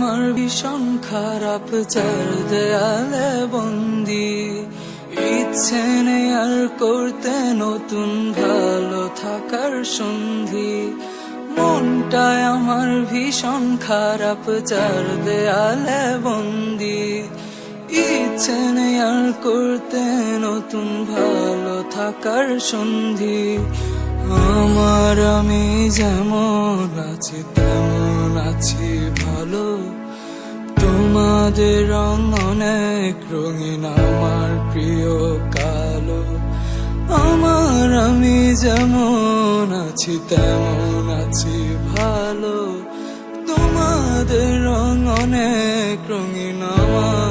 আমার ভীষণ খারাপ, চার দেয়ালে বন্দি। ইচ্ছে নেই আর করতে নতুন ভালো থাকার সন্ধি। মনটায় আমার ভীষণ খারাপ, চার দেয়ালে বন্দি। ইচ্ছে নেই আর করতে নতুন ভালো থাকার সন্ধি। আমার আমি যেমন আছি তেমন আছি ভালো, তোমাদের রং অনেক রঙিন, আমার প্রিয় কালো। আমার আমি যেমন আছি তেমন আছি ভালো, তোমাদের রং অনেক রঙিন, আমার